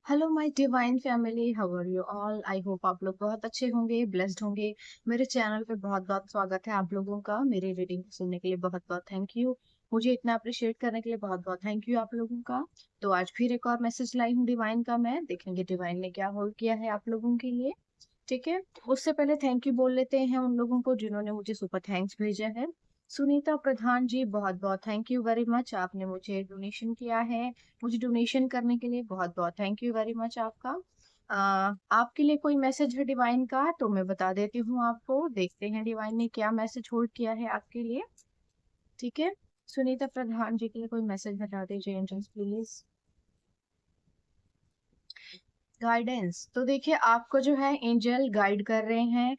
Hello my divine family, how are you all. I hope आप लोग बहुत अच्छे होंगे, ब्लेस्ड होंगे। मेरे चैनल पे बहुत बहुत स्वागत है आप लोगों का। मेरी रीडिंग सुनने के लिए बहुत बहुत थैंक यू। मुझे इतना अप्रिशिएट करने के लिए बहुत बहुत थैंक यू आप लोगों का। तो आज फिर एक और मैसेज लाई हूँ डिवाइन का। मैं देखेंगे डिवाइन ने क्या होल्ड किया है आप लोगों के लिए। ठीक है, उससे पहले थैंक यू बोल लेते हैं उन लोगों को जिन्होंने मुझे सुपर थैंक्स भेजा है। सुनीता प्रधान जी, बहुत बहुत थैंक यू वेरी मच। आपने मुझे डोनेशन किया है, मुझे डोनेशन करने के लिए बहुत बहुत थैंक यू वेरी मच आपका। आपके लिए कोई मैसेज है डिवाइन का तो मैं बता देती हूँ आपको। देखते हैं डिवाइन ने क्या मैसेज होल्ड किया है आपके लिए। ठीक है, सुनीता प्रधान जी के लिए कोई मैसेज बता दीजिए एंजल्स प्लीज। गाइडेंस तो देखिए, आपको जो है एंजल गाइड कर रहे हैं।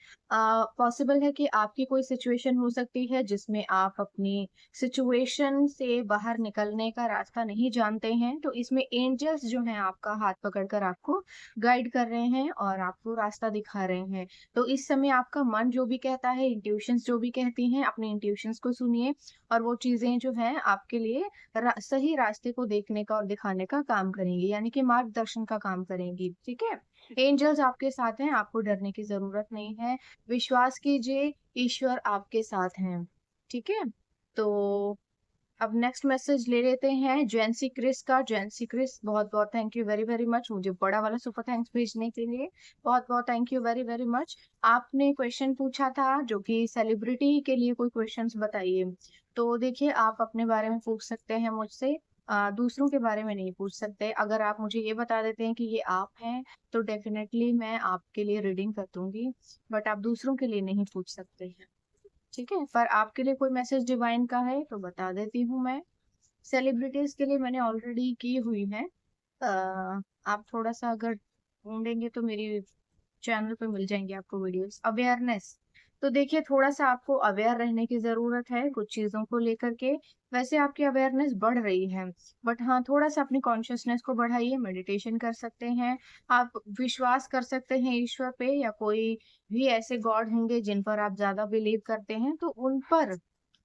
पॉसिबल है कि आपकी कोई सिचुएशन हो सकती है जिसमें आप अपनी सिचुएशन से बाहर निकलने का रास्ता नहीं जानते हैं, तो इसमें एंजल्स जो हैं आपका हाथ पकड़कर आपको गाइड कर रहे हैं और आपको रास्ता दिखा रहे हैं। तो इस समय आपका मन जो भी कहता है, इंट्यूशंस जो भी कहती हैं, अपने इंट्यूशंस को सुनिए और वो चीजें जो हैं आपके लिए सही रास्ते को देखने का और दिखाने का काम करेंगी, यानी कि मार्गदर्शन का काम करेंगी। ठीक है, एंजल्स आपके साथ हैं, आपको डरने की जरूरत नहीं है। विश्वास कीजिए, ईश्वर आपके साथ हैं। ठीक है, तो अब नेक्स्ट मैसेज ले लेते हैं जेंसी क्रिस का। जेंसी क्रिस, बहुत बहुत thank you very very much मुझे बड़ा वाला सुपर थैंक्स भेजने के लिए। बहुत बहुत thank you very very much. आपने क्वेश्चन पूछा था जो कि सेलिब्रिटी के लिए कोई क्वेश्चंस बताइए। तो देखिए, आप अपने बारे में पूछ सकते हैं मुझसे, दूसरों के बारे में नहीं पूछ सकते। अगर आप मुझे ये बता देते हैं कि ये आप हैं तो डेफिनेटली मैं आपके लिए रीडिंग कर दूंगी, बट आप दूसरों के लिए नहीं पूछ सकते हैं। ठीक है, पर आपके लिए कोई मैसेज डिवाइन का है तो बता देती हूँ मैं। सेलिब्रिटीज के लिए मैंने ऑलरेडी की हुई है। आप थोड़ा सा अगर ढूंढेंगे तो मेरी चैनल पे मिल जाएंगे आपको वीडियोस। अवेयरनेस, तो देखिए थोड़ा सा आपको अवेयर रहने की जरूरत है कुछ चीजों को लेकर के। वैसे आपकी अवेयरनेस बढ़ रही है, बट हाँ, थोड़ा सा अपनी कॉन्शियसनेस को बढ़ाइए। मेडिटेशन कर सकते हैं आप, विश्वास कर सकते हैं ईश्वर पे, या कोई भी ऐसे गॉड होंगे जिन पर आप ज्यादा बिलीव करते हैं तो उन पर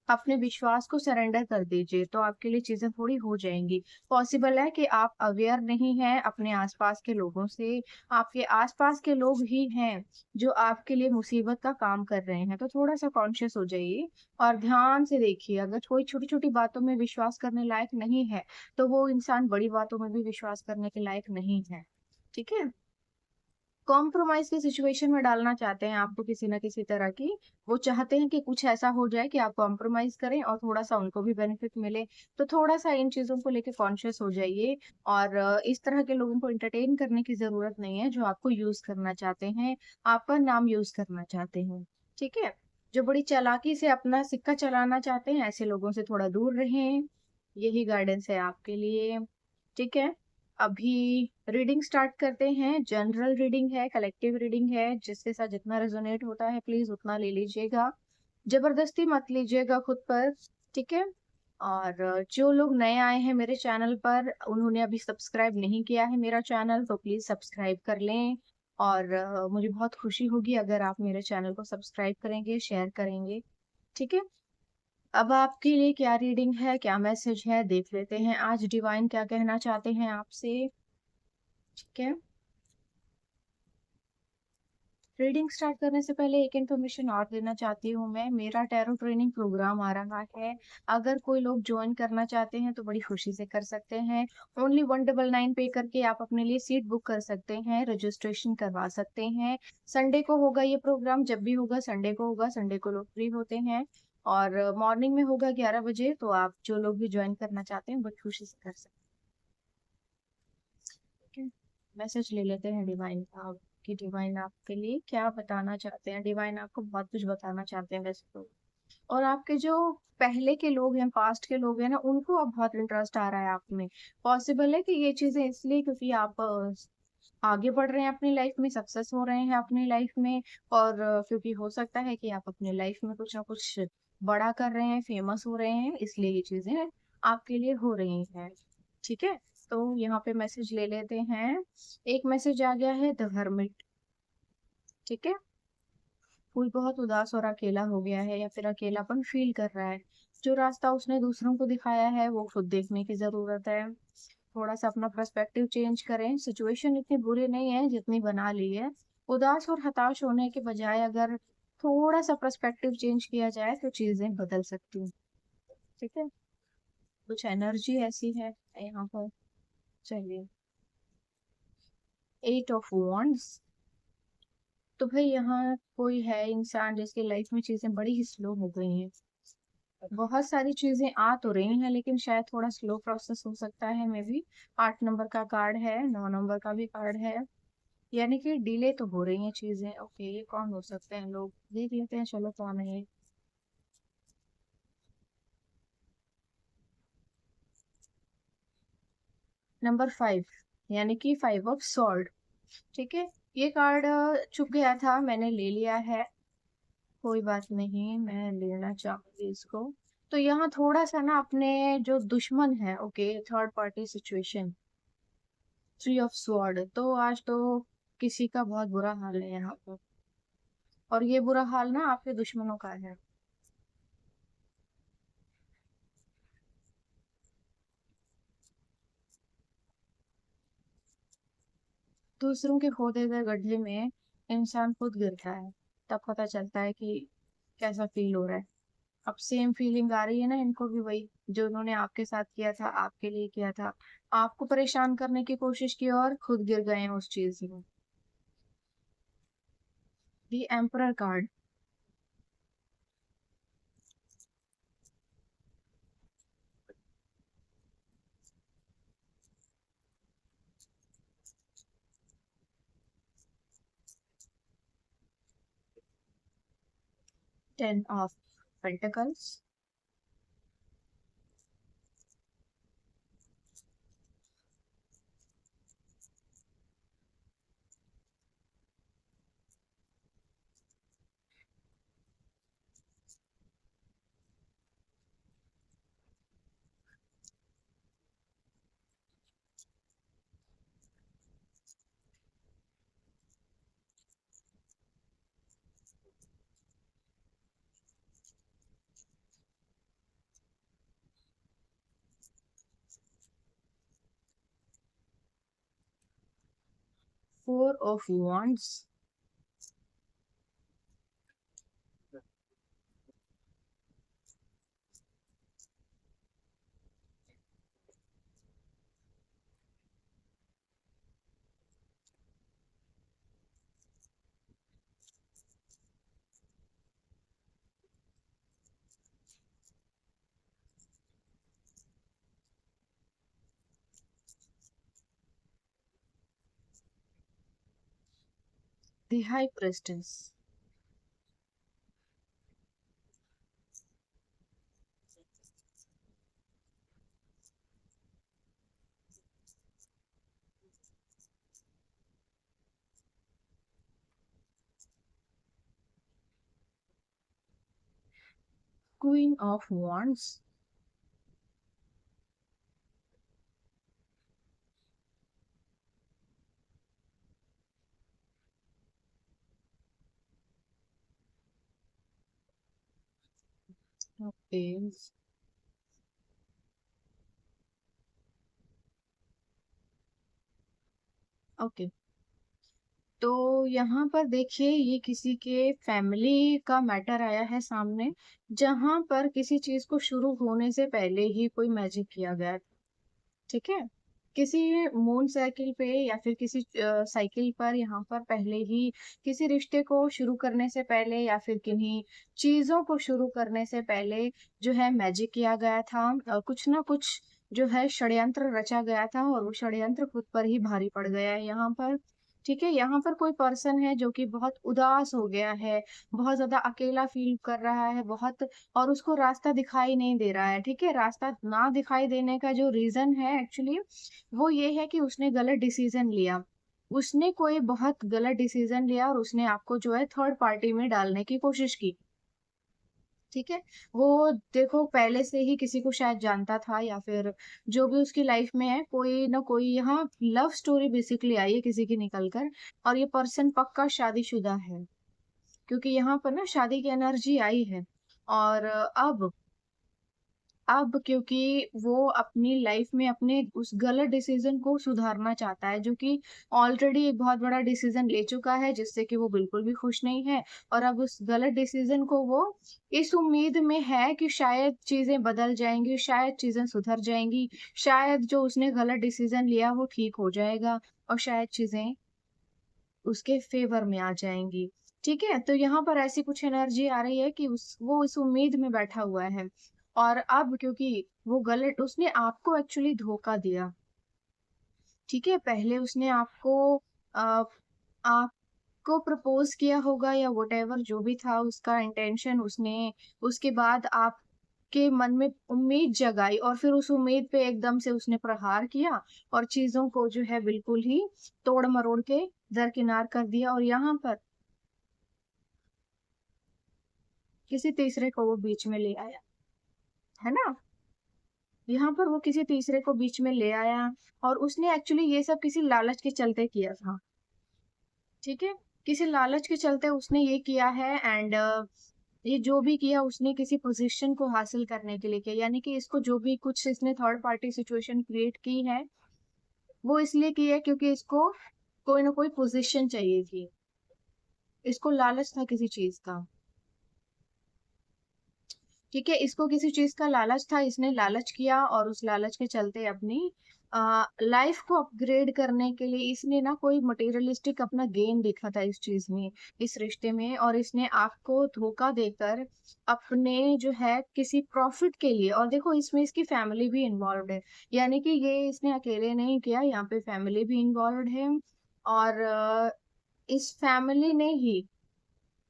अपने विश्वास को सरेंडर कर दीजिए, तो आपके लिए चीजें थोड़ी हो जाएंगी। पॉसिबल है कि आप अवेयर नहीं हैं अपने आसपास के लोगों से, आपके आसपास के लोग ही हैं जो आपके लिए मुसीबत का काम कर रहे हैं, तो थोड़ा सा कॉन्शियस हो जाइए और ध्यान से देखिए। अगर कोई छोटी छोटी बातों में विश्वास करने लायक नहीं है तो वो इंसान बड़ी बातों में भी विश्वास करने के लायक नहीं है। ठीक है, कॉम्प्रोमाइज की सिचुएशन में डालना चाहते हैं आपको किसी ना किसी तरह की। वो चाहते हैं कि कुछ ऐसा हो जाए कि आप कॉम्प्रोमाइज करें और थोड़ा सा उनको भी बेनिफिट मिले। तो थोड़ा सा इन चीजों को लेके कॉन्शियस हो जाइए। और इस तरह के लोगों को एंटरटेन करने की जरूरत नहीं है जो आपको यूज करना चाहते हैं, आपका नाम यूज करना चाहते हैं। ठीक है, जो बड़ी चालाकी से अपना सिक्का चलाना चाहते हैं ऐसे लोगों से थोड़ा दूर रहें। यही गाइडेंस है आपके लिए। ठीक है, अभी रीडिंग स्टार्ट करते हैं। जनरल रीडिंग है, कलेक्टिव रीडिंग है, जिसके साथ जितना रेजोनेट होता है प्लीज उतना ले लीजिएगा, जबरदस्ती मत लीजिएगा खुद पर। ठीक है, और जो लोग नए आए हैं मेरे चैनल पर, उन्होंने अभी सब्सक्राइब नहीं किया है मेरा चैनल, तो प्लीज सब्सक्राइब कर लें। और मुझे बहुत खुशी होगी अगर आप मेरे चैनल को सब्सक्राइब करेंगे, शेयर करेंगे। ठीक है, अब आपके लिए क्या रीडिंग है, क्या मैसेज है, देख लेते हैं आज डिवाइन क्या कहना चाहते हैं आपसे। ठीक है, रीडिंग स्टार्ट करने से पहले एक इन्फॉर्मेशन और देना चाहती हूँ मैं। मेरा टैरो ट्रेनिंग प्रोग्राम आ रहा है, अगर कोई लोग ज्वाइन करना चाहते हैं तो बड़ी खुशी से कर सकते हैं। ओनली 199 पे करके आप अपने लिए सीट बुक कर सकते हैं, रजिस्ट्रेशन करवा सकते हैं। संडे को होगा ये प्रोग्राम, जब भी होगा संडे को होगा, संडे को लोग फ्री होते हैं। और मॉर्निंग में होगा 11 बजे, तो आप जो लोग भी ज्वाइन करना चाहते हैं बड़ी खुशी से कर सकते हैं। मैसेज ले लेते हैं डिवाइन का कि डिवाइन आपके लिए क्या बताना चाहते हैं। डिवाइन आपको बहुत कुछ बताना चाहते हैं वैसे तो। और आपके जो पहले के लोग हैं, पास्ट के लोग हैं ना, उनको अब बहुत इंटरेस्ट आ रहा है आप में। पॉसिबल है कि ये चीजें इसलिए क्योंकि आप आगे बढ़ रहे हैं अपनी लाइफ में, सक्सेस हो रहे हैं अपनी लाइफ में। और क्योंकि हो सकता है कि आप अपनी लाइफ में कुछ ना कुछ बड़ा कर रहे हैं, फेमस हो रहे हैं, इसलिए ये चीजें आपके लिए हो रही हैं। ठीक है, तो यहाँ पे मैसेज ले लेते हैं। एक मैसेज आ गया है द हर्मिट। ठीक है, कोई बहुत उदास और अकेला हो गया है या फिर अकेलापन फील कर रहा है। जो रास्ता उसने दूसरों को दिखाया है वो खुद देखने की जरूरत है। थोड़ा सा अपना पर्सपेक्टिव चेंज करें। सिचुएशन इतनी बुरी नहीं है जितनी बना ली है। उदास और हताश होने के बजाय अगर थोड़ा सा पर्सपेक्टिव चेंज किया जाए तो चीजें बदल सकती हैं। ठीक है, कुछ एनर्जी ऐसी है यहाँ पर। चलिए, 8 ऑफ वॉन्ड्स। तो भाई यहाँ कोई है इंसान जिसकी लाइफ में चीजें बड़ी ही स्लो हो गई हैं। बहुत सारी चीजें आ तो रही हैं लेकिन शायद थोड़ा स्लो प्रोसेस हो सकता है मे बी। 8 नंबर का कार्ड है, 9 नंबर का भी कार्ड है। यानी कि डिले तो हो रही हैं चीजें। ओके, ये कौन हो सकते हैं, लोग देख लेते हैं, चलो कौन है ये। नंबर 5, यानी कि 5 ऑफ सॉर्ड। ठीक है, ये कार्ड चुप गया था, मैंने ले लिया है। कोई बात नहीं, मैं लेना चाहूंगी इसको। तो यहाँ थोड़ा सा ना अपने जो दुश्मन है, okay, third party situation. 3 of sword, तो आज तो किसी का बहुत बुरा हाल है यहाँ पर। और ये बुरा हाल ना आपके दुश्मनों का है। दूसरों के खोदे गए गड्ढे में इंसान खुद गिरता है, तब पता चलता है कि कैसा फील हो रहा है। अब सेम फीलिंग आ रही है ना इनको भी, वही जो उन्होंने आपके साथ किया था, आपके लिए किया था। आपको परेशान करने की कोशिश की और खुद गिर गए हैं उस चीज में। The emperor card. 10 of pentacles. 4 of wands. The high priestess. Queen of wands. Okay, okay. तो यहाँ पर देखिए, ये किसी के फैमिली का मैटर आया है सामने, जहां पर किसी चीज को शुरू होने से पहले ही कोई मैजिक किया गया। ठीक है, किसी मून साइकिल पे या फिर किसी साइकिल पर यहाँ पर पहले ही किसी रिश्ते को शुरू करने से पहले या फिर किन्हीं चीजों को शुरू करने से पहले जो है मैजिक किया गया था। कुछ ना कुछ जो है षड्यंत्र रचा गया था और वो षड्यंत्र खुद पर ही भारी पड़ गया है यहाँ पर। ठीक है, यहाँ पर कोई पर्सन है जो कि बहुत उदास हो गया है, बहुत ज्यादा अकेला फील कर रहा है, बहुत, और उसको रास्ता दिखाई नहीं दे रहा है। ठीक है, रास्ता ना दिखाई देने का जो रीजन है एक्चुअली वो ये है कि उसने गलत डिसीजन लिया। उसने कोई बहुत गलत डिसीजन लिया और उसने आपको जो है थर्ड पार्टी में डालने की कोशिश की। ठीक है, वो देखो पहले से ही किसी को शायद जानता था या फिर जो भी उसकी लाइफ में है, कोई ना कोई यहाँ लव स्टोरी बेसिकली आई है किसी की निकल कर। और ये पर्सन पक्का शादीशुदा है, क्योंकि यहाँ पर ना शादी की एनर्जी आई है। और अब अब क्योंकि वो अपनी लाइफ में अपने उस गलत डिसीजन को सुधारना चाहता है, जो कि ऑलरेडी एक बहुत बड़ा डिसीजन ले चुका है, जिससे कि वो बिल्कुल भी खुश नहीं है। और अब उस गलत डिसीजन को वो इस उम्मीद में है कि शायद चीजें बदल जाएंगी, शायद चीजें सुधर जाएंगी, शायद जो उसने गलत डिसीजन लिया वो ठीक हो जाएगा, और शायद चीजें उसके फेवर में आ जाएंगी। ठीक है, तो यहाँ पर ऐसी कुछ एनर्जी आ रही है कि वो इस उम्मीद में बैठा हुआ है। और अब क्योंकि वो गलत, उसने आपको एक्चुअली धोखा दिया। ठीक है, पहले उसने आपको आ, आपको प्रपोज किया होगा या वटेवर जो भी था उसका इंटेंशन, उसने उसके बाद आपके मन में उम्मीद जगाई, और फिर उस उम्मीद पे एकदम से उसने प्रहार किया और चीजों को जो है बिल्कुल ही तोड़ मरोड़ के दरकिनार कर दिया। और यहाँ पर किसी तीसरे को वो बीच में ले आया, है ना। यहाँ पर वो किसी तीसरे को बीच में ले आया, और उसने एक्चुअली ये सब किसी लालच के चलते किया था। ठीक है, किसी लालच के चलते उसने ये किया है। एंड ये जो भी किया उसने किसी पोजीशन को हासिल करने के लिए किया, यानी कि इसको जो भी कुछ इसने थर्ड पार्टी सिचुएशन क्रिएट की है वो इसलिए की है क्योंकि इसको कोई ना कोई पोजीशन चाहिए थी, इसको लालच था किसी चीज का। ठीक है, इसको किसी चीज का लालच था, इसने लालच किया, और उस लालच के चलते अपनी लाइफ को अपग्रेड करने के लिए इसने ना कोई मटेरियलिस्टिक अपना गेन देखा था इस चीज में, इस रिश्ते में, और इसने आपको धोखा देकर अपने जो है किसी प्रॉफिट के लिए। और देखो इसमें इसकी फैमिली भी इन्वॉल्व है, यानी कि ये इसने अकेले नहीं किया, यहाँ पे फैमिली भी इन्वॉल्व है। और इस फैमिली ने ही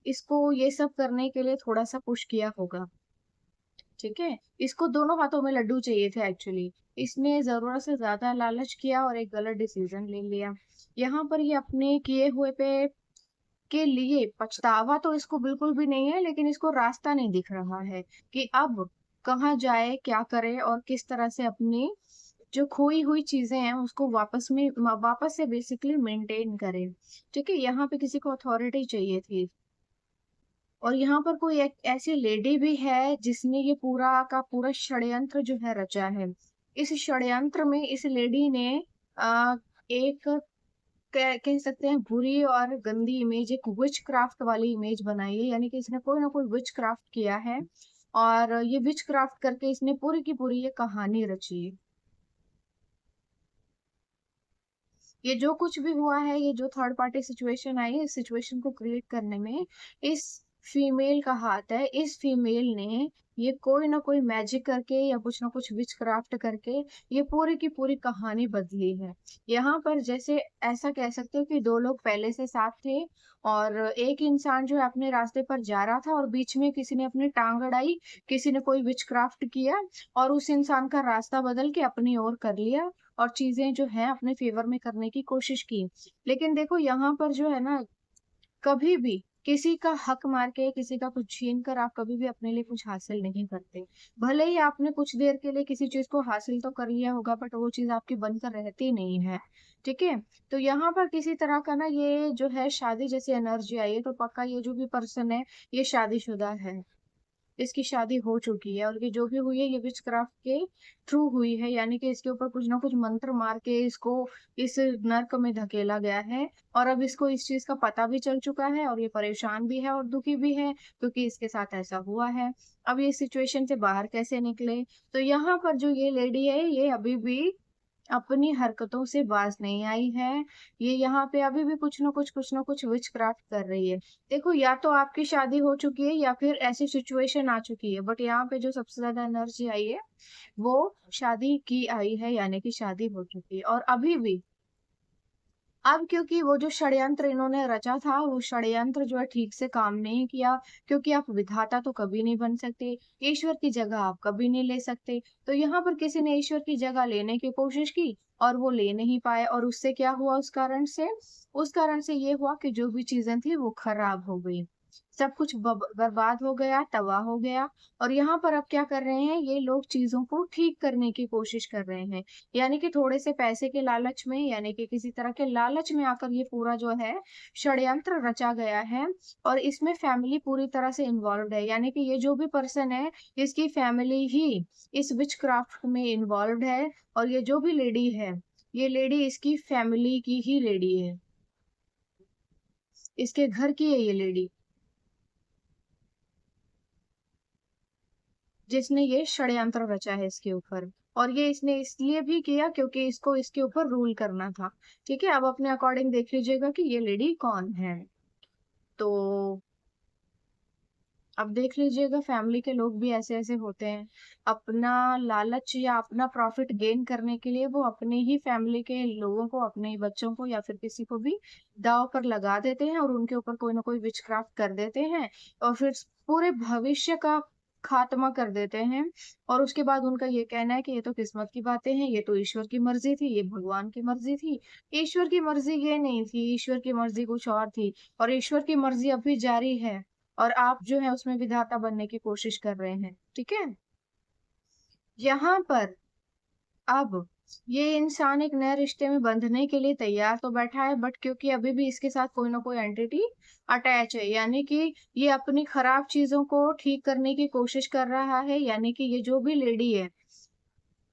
इसको ये सब करने के लिए थोड़ा सा पुश किया होगा। ठीक है, इसको दोनों हाथों में लड्डू चाहिए थे एक्चुअली। इसने जरूरत से ज्यादा लालच किया और एक गलत डिसीजन ले लिया। यहाँ पर ये अपने किए हुए पे के लिए पछतावा तो इसको बिल्कुल भी नहीं है, लेकिन इसको रास्ता नहीं दिख रहा है कि अब कहाँ जाए, क्या करे, और किस तरह से अपनी जो खोई हुई चीजें हैं उसको वापस से बेसिकली मेंटेन करे। ठीक है, यहाँ पे किसी को अथॉरिटी चाहिए थी। और यहाँ पर कोई एक ऐसी लेडी भी है जिसने ये पूरा का पूरा षड्यंत्र जो है रचा है। इस षड्यंत्र में इस लेडी ने एक कह सकते हैं बुरी और गंदी इमेज, एक विच क्राफ्ट वाली इमेज बनाई है, यानी कि इसने कोई ना कोई विच क्राफ्ट किया है। और ये विच क्राफ्ट करके इसने पूरी की पूरी ये कहानी रची है। ये जो कुछ भी हुआ है, ये जो थर्ड पार्टी सिचुएशन आई है, इस सिचुएशन को क्रिएट करने में इस फीमेल का हाथ है। इस फीमेल ने ये कोई ना कोई मैजिक करके या कुछ ना कुछ विच क्राफ्ट करके ये पूरी की पूरी कहानी बदली है। यहाँ पर जैसे ऐसा कह सकते हो कि दो लोग पहले से साथ थे, और एक इंसान जो है अपने रास्ते पर जा रहा था, और बीच में किसी ने अपनी टांग अड़ाई, किसी ने कोई विच क्राफ्ट किया, और उस इंसान का रास्ता बदल के अपनी ओर कर लिया, और चीजें जो है अपने फेवर में करने की कोशिश की। लेकिन देखो यहाँ पर जो है ना, कभी भी किसी का हक मार के, किसी का कुछ छीन कर आप कभी भी अपने लिए कुछ हासिल नहीं करते। भले ही आपने कुछ देर के लिए किसी चीज को हासिल तो कर लिया होगा, बट वो चीज आपकी बनकर रहती नहीं है। ठीक है, तो यहाँ पर किसी तरह का ना ये जो है शादी जैसी एनर्जी आई है, तो पक्का ये जो भी पर्सन है ये शादीशुदा है। इसकी शादी हो चुकी है, और ये जो भी हुई है ये विचक्राफ्ट के थ्रू हुई है, यानी कि इसके ऊपर कुछ ना कुछ मंत्र मार के इसको इस नर्क में धकेला गया है। और अब इसको इस चीज का पता भी चल चुका है, और ये परेशान भी है और दुखी भी है क्योंकि इसके साथ ऐसा हुआ है। अब ये सिचुएशन से बाहर कैसे निकले। तो यहाँ पर जो ये लेडी है ये अभी भी अपनी हरकतों से बाज नहीं आई है। ये यहाँ पे अभी भी कुछ ना कुछ विच क्राफ्ट कर रही है। देखो या तो आपकी शादी हो चुकी है या फिर ऐसी सिचुएशन आ चुकी है, बट यहाँ पे जो सबसे ज्यादा एनर्जी आई है वो शादी की आई है, यानी कि शादी हो चुकी है। और अभी भी अब क्योंकि वो जो षड्यंत्र इन्होंने रचा था वो षड्यंत्र जो है ठीक से काम नहीं किया, क्योंकि आप विधाता तो कभी नहीं बन सकते, ईश्वर की जगह आप कभी नहीं ले सकते। तो यहाँ पर किसी ने ईश्वर की जगह लेने की कोशिश की और वो ले नहीं पाए, और उससे क्या हुआ, उस कारण से ये हुआ कि जो भी चीजें थी वो खराब हो गई। सब कुछ बर्बाद हो गया, तबाह हो गया। और यहाँ पर अब क्या कर रहे हैं, ये लोग चीज़ों को ठीक करने की कोशिश कर रहे हैं। यानी कि थोड़े से पैसे के लालच में, यानी कि किसी तरह के लालच में आकर ये पूरा जो है षड्यंत्र रचा गया है। और इसमें फैमिली पूरी तरह से इन्वॉल्व्ड है। यानी कि ये जो भी पर्सन है, इसकी फैमिली ही इस विचक्राफ्ट में इन्वॉल्व्ड है। और ये जो भी लेडी है, ये लेडी इसकी फैमिली की ही लेडी है। इसके घर की है ये लेडी, जिसने ये षड्यंत्र रचा है इसके ऊपर। और ये इसने इसलिए भी किया क्योंकि इसको इसके ऊपर रूल करना था। ठीक है, अब अपने अकॉर्डिंग देख लीजिएगा कि ये लेडी कौन है। तो अब देख लीजिएगा, फैमिली के लोग भी ऐसे ऐसे होते हैं। अपना लालच या अपना प्रॉफिट गेन करने के लिए वो अपने ही फैमिली के लोगों को, अपने ही बच्चों को या फिर किसी को भी दांव पर लगा देते हैं और उनके ऊपर कोई ना कोई विचक्राफ्ट कर देते हैं। और फिर पूरे भविष्य का खात्मा कर देते हैं। और उसके बाद उनका ये कहना है कि ये तो किस्मत की बातें हैं, ये तो ईश्वर की मर्जी थी, ये भगवान की मर्जी थी। ईश्वर की मर्जी ये नहीं थी, ईश्वर की मर्जी कुछ और थी। और ईश्वर की मर्जी अभी जारी है। और आप जो है उसमें विधाता बनने की कोशिश कर रहे हैं। ठीक है, यहाँ पर अब ये इंसान एक नए रिश्ते में बंधने के लिए तैयार तो बैठा है, बट क्योंकि अभी भी इसके साथ कोई ना कोई एंटिटी अटैच है, यानी कि ये अपनी खराब चीजों को ठीक करने की कोशिश कर रहा है। यानी कि ये जो भी लेडी है,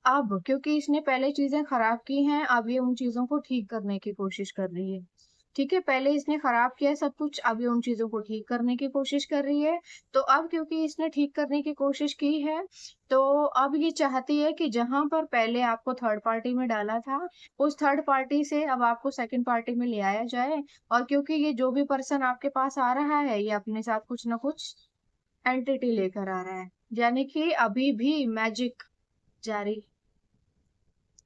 अब क्योंकि इसने पहले चीजें खराब की हैं, अब ये उन चीजों को ठीक करने की कोशिश कर रही है। ठीक है, पहले इसने खराब किया सब कुछ, अब ये उन चीजों को ठीक करने की कोशिश कर रही है। तो अब क्योंकि इसने ठीक करने की कोशिश की है, तो अब ये चाहती है कि जहां पर पहले आपको थर्ड पार्टी में डाला था, उस थर्ड पार्टी से अब आपको सेकंड पार्टी में ले आया जाए। और क्योंकि ये जो भी पर्सन आपके पास आ रहा है, ये अपने साथ कुछ ना कुछ एंटिटी लेकर आ रहा है। यानी कि अभी भी मैजिक जारी,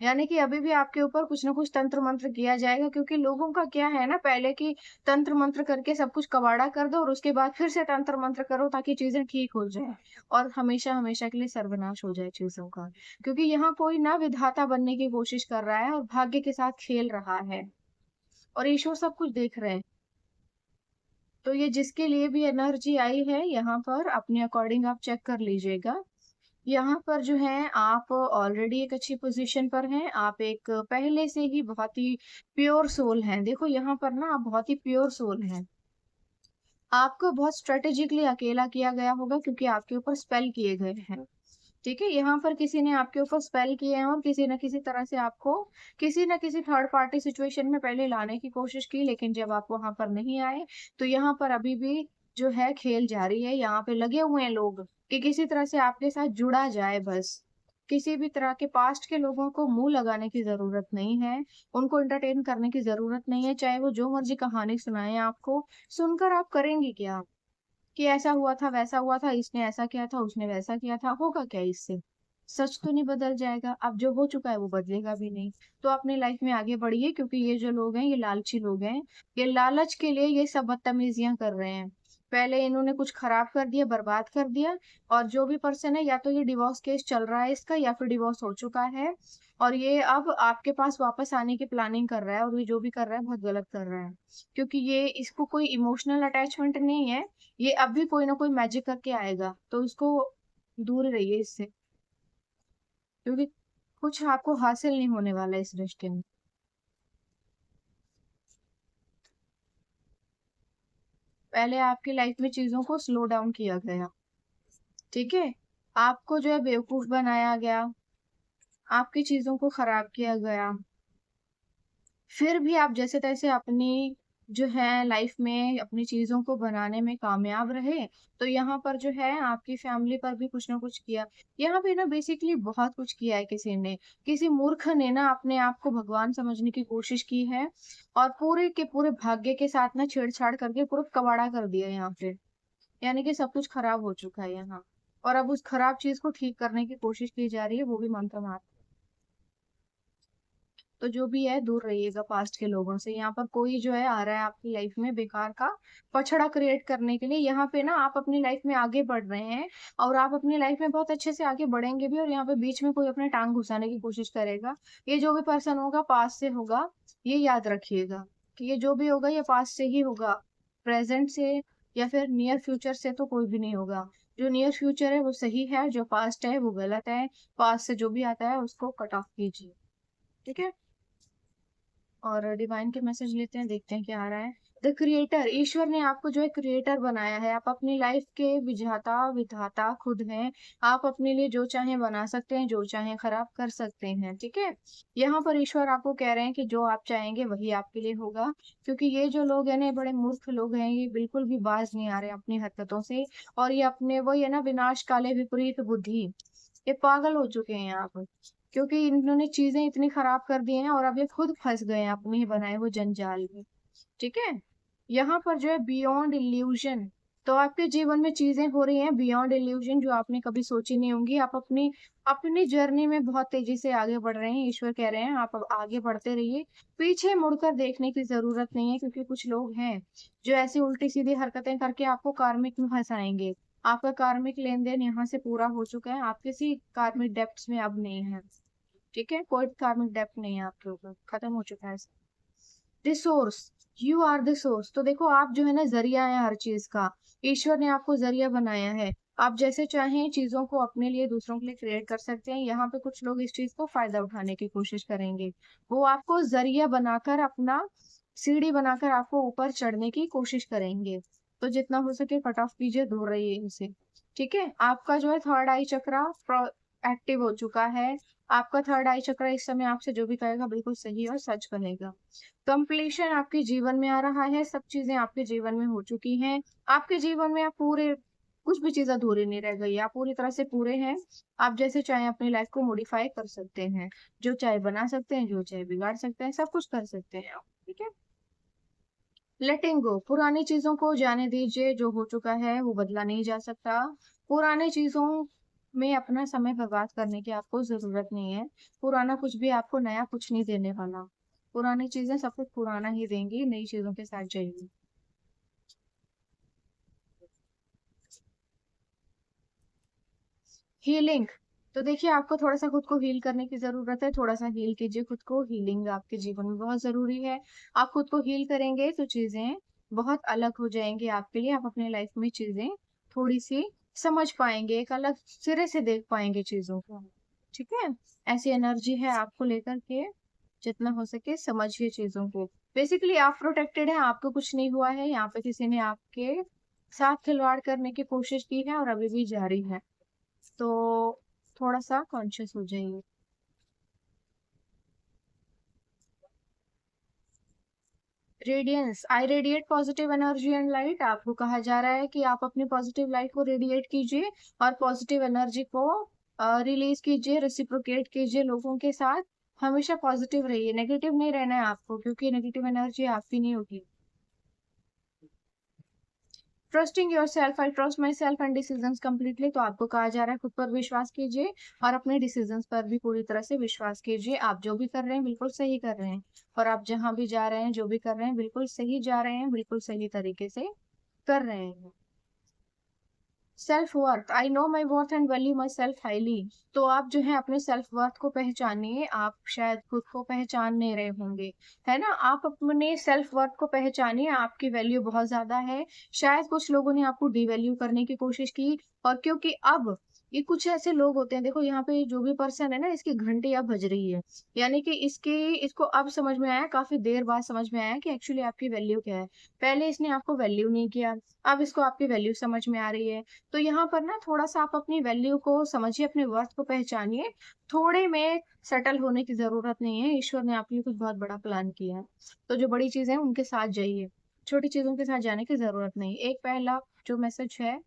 यानी कि अभी भी आपके ऊपर कुछ ना कुछ तंत्र मंत्र किया जाएगा। क्योंकि लोगों का क्या है ना, पहले की तंत्र मंत्र करके सब कुछ कबाड़ा कर दो और उसके बाद फिर से तंत्र मंत्र करो ताकि चीजें ठीक हो जाए और हमेशा हमेशा के लिए सर्वनाश हो जाए चीजों का। क्योंकि यहाँ कोई ना विधाता बनने की कोशिश कर रहा है और भाग्य के साथ खेल रहा है। और ईश्वर सब कुछ देख रहे हैं। तो ये जिसके लिए भी एनर्जी आई है, यहाँ पर अपने अकॉर्डिंग आप चेक कर लीजिएगा। यहाँ पर जो है आप ऑलरेडी एक अच्छी पोजीशन पर हैं। आप एक पहले से ही बहुत ही प्योर सोल हैं। देखो यहाँ पर ना आप बहुत ही प्योर सोल हैं। आपको बहुत स्ट्रेटेजिकली अकेला किया गया होगा क्योंकि आपके ऊपर स्पेल किए गए हैं। ठीक है, यहाँ पर किसी ने आपके ऊपर स्पेल किए हैं और किसी न किसी तरह से आपको किसी न किसी थर्ड पार्टी सिचुएशन में पहले लाने की कोशिश की। लेकिन जब आप वहां पर नहीं आए, तो यहाँ पर अभी भी जो है खेल जारी है। यहाँ पे लगे हुए हैं लोग कि किसी तरह से आपके साथ जुड़ा जाए बस। किसी भी तरह के पास्ट के लोगों को मुंह लगाने की जरूरत नहीं है। उनको एंटरटेन करने की जरूरत नहीं है, चाहे वो जो मर्जी कहानी सुनाए आपको। सुनकर आप करेंगे क्या, कि ऐसा हुआ था, वैसा हुआ था, इसने ऐसा किया था, उसने वैसा किया था, होगा क्या इससे? सच तो नहीं बदल जाएगा। अब जो हो चुका है वो बदलेगा भी नहीं। तो अपनी लाइफ में आगे बढ़िए, क्योंकि ये जो लोग हैं ये लालची लोग हैं। ये लालच के लिए ये सब बदतमीजियां कर रहे हैं। पहले इन्होंने कुछ खराब कर दिया, बर्बाद कर दिया। और जो भी पर्सन है, या तो ये डिवोर्स केस चल रहा है इसका, या फिर डिवोर्स हो चुका है। और ये अब आपके पास वापस आने की प्लानिंग कर रहा है। और ये जो भी कर रहा है बहुत गलत कर रहा है। क्योंकि ये इसको कोई इमोशनल अटैचमेंट नहीं है। ये अब भी कोई ना कोई मैजिक करके आएगा, तो इसको दूर रहिए इससे। क्योंकि कुछ आपको हासिल नहीं होने वाला इस रिश्ते में। पहले आपकी लाइफ में चीजों को स्लो डाउन किया गया। ठीक है, आपको जो है बेवकूफ बनाया गया, आपकी चीजों को खराब किया गया। फिर भी आप जैसे तैसे अपनी जो है लाइफ में अपनी चीजों को बनाने में कामयाब रहे। तो यहाँ पर जो है आपकी फैमिली पर भी कुछ ना कुछ किया। यहाँ पे ना बेसिकली बहुत कुछ किया है किसी ने। किसी मूर्ख ने ना अपने आप को भगवान समझने की कोशिश की है। और पूरे के पूरे भाग्य के साथ ना छेड़छाड़ करके पूरा कबाड़ा कर दिया यहाँ पे। यानी कि सब कुछ खराब हो चुका है यहाँ। और अब उस खराब चीज को ठीक करने की कोशिश की जा रही है, वो भी मंत्र मार। तो जो भी है दूर रहिएगा पास्ट के लोगों से। यहाँ पर कोई जो है आ रहा है आपकी लाइफ में बेकार का पछड़ा क्रिएट करने के लिए। यहाँ पे ना आप अपनी लाइफ में आगे बढ़ रहे हैं। और आप अपनी लाइफ में बहुत अच्छे से आगे बढ़ेंगे भी। और यहाँ पे बीच में कोई अपने टांग घुसाने की कोशिश करेगा, ये जो भी पर्सन होगा पास्ट से होगा। ये याद रखिएगा कि ये जो भी होगा ये पास्ट से ही होगा। प्रेजेंट से या फिर नियर फ्यूचर से तो कोई भी नहीं होगा। जो नियर फ्यूचर है वो सही है, जो पास्ट है वो गलत है। पास्ट से जो भी आता है उसको कट ऑफ कीजिए। ठीक है। और डिवाइन के मैसेज लेते हैं, देखते हैं क्या आ रहा है। द क्रिएटर, ईश्वर ने आपको जो है क्रिएटर बनाया है। आप अपनी लाइफ के विधाता विधाता खुद हैं। आप अपने लिए जो चाहें बना सकते हैं, जो चाहें खराब कर सकते हैं। ठीक है। यहाँ पर ईश्वर आपको कह रहे हैं कि जो आप चाहेंगे वही आपके लिए होगा। क्योंकि ये जो लोग हैं ना, ये बड़े मूर्ख लोग हैं, ये बिल्कुल भी बाज नहीं आ रहे अपनी हरकतों से। और ये अपने वही है ना, विनाश काले विपरीत बुद्धि, ये पागल हो चुके हैं यहाँ पर। क्योंकि इन्होंने चीजें इतनी खराब कर दी हैं और अब ये खुद फंस गए हैं अपने ही बनाए हुए जंजाल में। ठीक है। यहाँ पर जो है बियॉन्ड इल्यूजन, तो आपके जीवन में चीजें हो रही हैं बियॉन्ड इल्यूजन, जो आपने कभी सोची नहीं होंगी। आप अपनी अपनी जर्नी में बहुत तेजी से आगे बढ़ रहे हैं। ईश्वर कह रहे हैं आप अब आगे बढ़ते रहिए, पीछे मुड़कर देखने की जरूरत नहीं है। क्योंकि कुछ लोग हैं जो ऐसी उल्टी सीधी हरकतें करके आपको कार्मिक में फंसाएंगे। आपका कार्मिक लेन देन यहाँ से पूरा हो चुका है, आप किसी कार्मिक डेप्ट में अब नहीं है। ठीक है, कोई कार्मिक डेप्ट नहीं है आपके ऊपर, खत्म हो चुका है। Resource, you are the source, तो देखो आप जो है ना जरिया है हर चीज का। ईश्वर ने आपको जरिया बनाया है। आप जैसे चाहें चीजों को अपने लिए दूसरों के लिए क्रिएट कर सकते हैं। यहाँ पे कुछ लोग इस चीज को फायदा उठाने की कोशिश करेंगे। वो आपको जरिया बनाकर, अपना सीढ़ी बनाकर आपको ऊपर चढ़ने की कोशिश करेंगे। तो जितना हो सके कट ऑफ कीजिए, दूर रहिए इनसे। ठीक है। आपका जो है थर्ड आई चक्रा एक्टिव हो चुका है। आपका थर्ड आई चक्र इस समय आपसे जो भी कहेगा बिल्कुल सही और सच कहेगा। कंप्लीशन आपके जीवन में आ रहा है, सब चीजें आपके जीवन में हो चुकी हैं। आपके जीवन में आप पूरे, कुछ भी चीज अधूरी नहीं रह गई, आप पूरी तरह से पूरे हैं। आप जैसे चाहे अपनी लाइफ को मॉडिफाई कर सकते हैं, जो चाहे बना सकते हैं, जो चाहे बिगाड़ सकते हैं, सब कुछ कर सकते हैं आप। ठीक है। लेटिंग गो, पुरानी चीजों को जाने दीजिए, जो हो चुका है वो बदला नहीं जा सकता। पुरानी चीजों में अपना समय बर्बाद करने की आपको जरूरत नहीं है। पुराना कुछ भी आपको नया कुछ नहीं देने वाला। पुरानी चीजें सब कुछ पुराना ही देंगी, नई चीजों के साथ जाइए। हीलिंग, तो देखिए आपको थोड़ा सा खुद को हील करने की जरूरत है। थोड़ा सा हील कीजिए खुद को, हीलिंग आपके जीवन में बहुत जरूरी है। आप खुद को हील करेंगे तो चीजें बहुत अलग हो जाएंगी आपके लिए। आप अपने लाइफ में चीजें थोड़ी सी समझ पाएंगे, एक अलग सिरे से देख पाएंगे चीजों को। ठीक है। ऐसी एनर्जी है आपको लेकर के, जितना हो सके समझिए चीजों को। बेसिकली आप प्रोटेक्टेड है, आपको कुछ नहीं हुआ है। यहाँ पे किसी ने आपके साथ खिलवाड़ करने की कोशिश की है और अभी भी जारी है। तो थोड़ा सा कॉन्शियस हो जाइए। Radiance, I radiate positive energy and light, आपको कहा जा रहा है कि आप अपनी पॉजिटिव लाइट को रेडिएट कीजिए और पॉजिटिव एनर्जी को रिलीज कीजिए, रेसिप्रोकेट कीजिए लोगों के साथ। हमेशा पॉजिटिव रहिए, नेगेटिव नहीं रहना है आपको, क्योंकि नेगेटिव एनर्जी आपकी नहीं होगी। Trusting your self, I trust my self and decisions completely, तो आपको कहा जा रहा है खुद पर विश्वास कीजिए और अपने डिसीजंस पर भी पूरी तरह से विश्वास कीजिए। आप जो भी कर रहे हैं बिल्कुल सही कर रहे हैं। और आप जहां भी जा रहे हैं, जो भी कर रहे हैं बिल्कुल सही जा रहे हैं, बिल्कुल सही तरीके से कर रहे हैं। Self worth, I know my worth and value my self highly, तो आप जो है अपने सेल्फ वर्थ को पहचानिए। आप शायद खुद को पहचान नहीं रहे होंगे, है ना। आप अपने सेल्फ वर्थ को पहचानिए, आपकी वैल्यू बहुत ज्यादा है। शायद कुछ लोगों ने आपको डिवैल्यू करने की कोशिश की, और क्योंकि अब ये कुछ ऐसे लोग होते हैं, देखो यहाँ पे जो भी पर्सन है ना, इसकी घंटी अब बज रही है। यानी कि इसको अब समझ में आया, काफी देर बाद समझ में आया कि एक्चुअली आपकी वैल्यू क्या है। पहले इसने आपको वैल्यू नहीं किया, अब इसको आपकी वैल्यू समझ में आ रही है। तो यहाँ पर ना थोड़ा सा आप अपनी वैल्यू को समझिए, अपने वर्थ को पहचानिए। थोड़े में सेटल होने की जरूरत नहीं है, ईश्वर ने आपके लिए कुछ बहुत बड़ा प्लान किया है। तो जो बड़ी चीजें हैं उनके साथ जाइए, छोटी चीजों के साथ जाने की जरूरत नहीं। एक पहला जो मैसेज है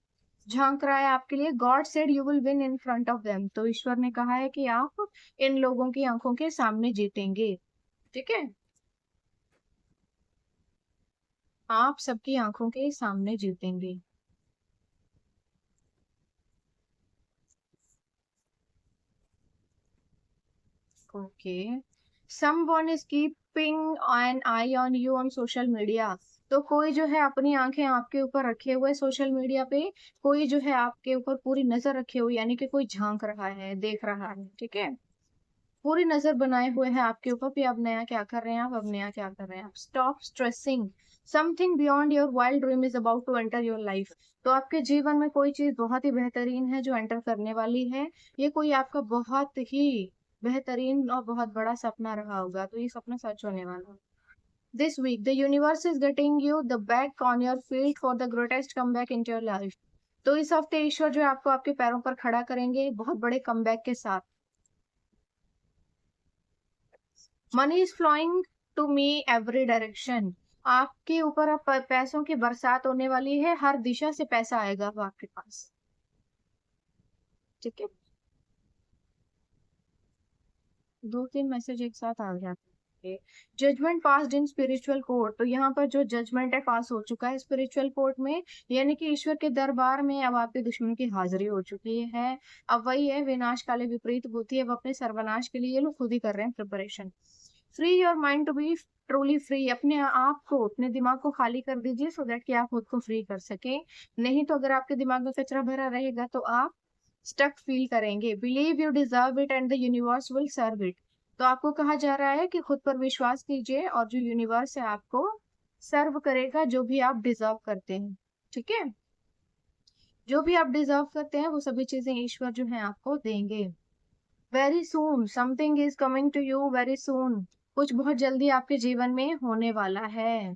झांक रहा है आपके लिए, God said you will win in front of them, तो ईश्वर ने कहा है कि आप इन लोगों की आंखों के सामने जीतेंगे। ठीक है। आप सबकी आंखों के सामने जीतेंगे। Okay. someone is keeping an eye on you on social media, तो कोई जो है अपनी आंखें आपके ऊपर रखे हुए सोशल मीडिया पे। कोई जो है आपके ऊपर पूरी नजर रखे हुए, यानी कि कोई झांक रहा है, देख रहा है। ठीक है। पूरी नजर बनाए हुए है आपके ऊपर भी, अब नया क्या कर रहे हैं आप, अब नया क्या कर रहे हैं आप। Stop stressing, something beyond your wild dream is about to enter your life. तो आपके जीवन में कोई चीज बहुत ही बेहतरीन है जो एंटर करने वाली है। ये कोई आपका बहुत ही बेहतरीन और बहुत बड़ा सपना रहा होगा, तो ये सपना सच होने वाला है। This week the universe is getting you the back on your field for the greatest come back in your life. तो इस हफ्ते ईश्वर जो है आपको आपके पैरों पर खड़ा करेंगे बहुत बड़े कमबैक के साथ। Money is flowing to me every direction. आपके ऊपर अब पैसों की बरसात होने वाली है, हर दिशा से पैसा आएगा अब आपके पास। ठीक है, 2-3 मैसेज एक साथ आ जाते हैं। Judgement passed in spiritual court. तो यहाँ पर जो जजमेंट है पास हो चुका है स्पिरिचुअल कोर्ट में, यानी कि ईश्वर के दरबार में अब आपके दुश्मन की हाजिरी हो चुकी है। अब वही है, विनाश काले विपरीत बुद्धि। अब अपने सर्वनाश के लिए ये लोग खुद ही कर रहे हैं preparation. Free your mind to be truly free. अपने आप को, अपने दिमाग को खाली कर दीजिए सो दैट कि आप खुद को फ्री कर सके। नहीं तो अगर आपके दिमाग में कचरा भरा रहेगा तो आप स्टक फील करेंगे। Believe you deserve it and the universe will serve it. तो आपको कहा जा रहा है कि खुद पर विश्वास कीजिए और जो यूनिवर्स है आपको सर्व करेगा जो भी आप डिजर्व करते हैं। ठीक है, जो भी आप डिजर्व करते हैं वो सभी चीजें ईश्वर जो है आपको देंगे। Very soon something is coming to you very soon. कुछ बहुत जल्दी आपके जीवन में होने वाला है।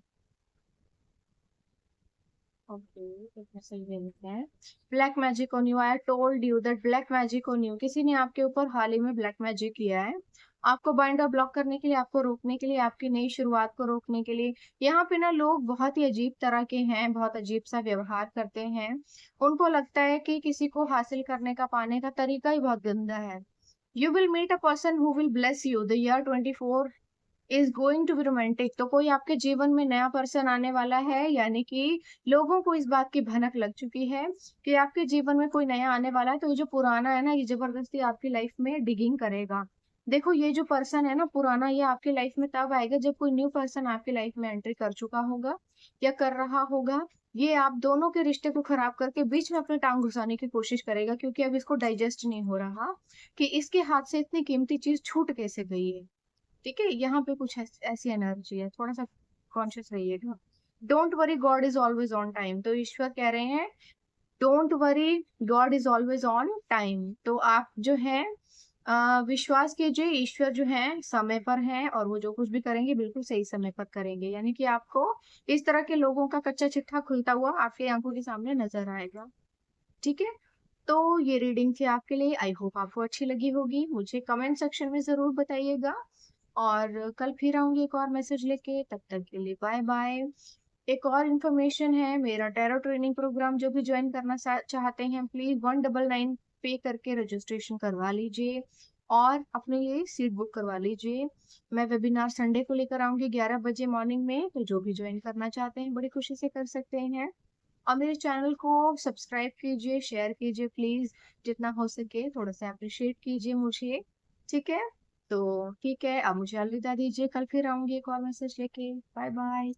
ओके, एक मैसेज दे देते हैं। Black magic on you, I told you that black magic on you. किसी ने आपके ऊपर हाल ही में ब्लैक मैजिक किया है, आपको बाइंड और ब्लॉक करने के लिए, आपको रोकने के लिए, आपकी नई शुरुआत को रोकने के लिए। यहाँ पे ना लोग बहुत ही अजीब तरह के हैं, बहुत अजीब सा व्यवहार करते हैं। उनको लगता है कि किसी को हासिल करने का, पाने का तरीका ही बहुत गंदा है। You will meet a person who will bless you. The year 24 is going to be romantic. तो कोई आपके जीवन में नया पर्सन आने वाला है, यानी कि लोगों को इस बात की भनक लग चुकी है कि आपके जीवन में कोई नया आने वाला है। तो ये जो पुराना है ना, ये जबरदस्ती आपकी लाइफ में डिगिंग करेगा। देखो, ये जो पर्सन है ना पुराना, ये आपकी लाइफ में तब आएगा जब कोई न्यू पर्सन आपकी लाइफ में एंट्री कर चुका होगा या कर रहा होगा। ये आप दोनों के रिश्ते को खराब करके बीच में अपनी टांग घुसाने की कोशिश करेगा, क्योंकि अब इसको डाइजेस्ट नहीं हो रहा कि इसके हाथ से इतनी कीमती चीज छूट कैसे गई है। ठीक है, यहाँ पे कुछ ऐसी एनर्जी है, थोड़ा सा कॉन्शियस रहिएगा। Don't worry God is always on time. तो ईश्वर कह रहे हैं don't worry God is always on time. तो आप जो है विश्वास कीजिए, ईश्वर जो है समय पर हैं और वो जो कुछ भी करेंगे बिल्कुल सही समय पर करेंगे। यानी कि आपको इस तरह के लोगों का कच्चा चिट्ठा खुलता हुआ आपकी आंखों के सामने नजर आएगा। ठीक है, तो ये रीडिंग थी आपके लिए। आई होप आपको अच्छी लगी होगी। मुझे कमेंट सेक्शन में जरूर बताइएगा और कल फिर आऊंगी एक और मैसेज लेके। तब तक के लिए बाय बाय। एक और इन्फॉर्मेशन है, मेरा टैरो ट्रेनिंग प्रोग्राम जो भी ज्वाइन करना चाहते हैं प्लीज 199 पे करके रजिस्ट्रेशन करवा लीजिए और अपने लिए सीट बुक करवा लीजिए। मैं वेबिनार संडे को लेकर आऊंगी 11 बजे मॉर्निंग में, तो जो भी ज्वाइन करना चाहते हैं बड़ी खुशी से कर सकते हैं। और मेरे चैनल को सब्सक्राइब कीजिए, शेयर कीजिए प्लीज, जितना हो सके थोड़ा सा अप्रिशिएट कीजिए मुझे। ठीक है, तो ठीक है, अब मुझे अलविदा दीजिए। कल फिर आऊंगी एक और मैसेज लेके। Bye bye.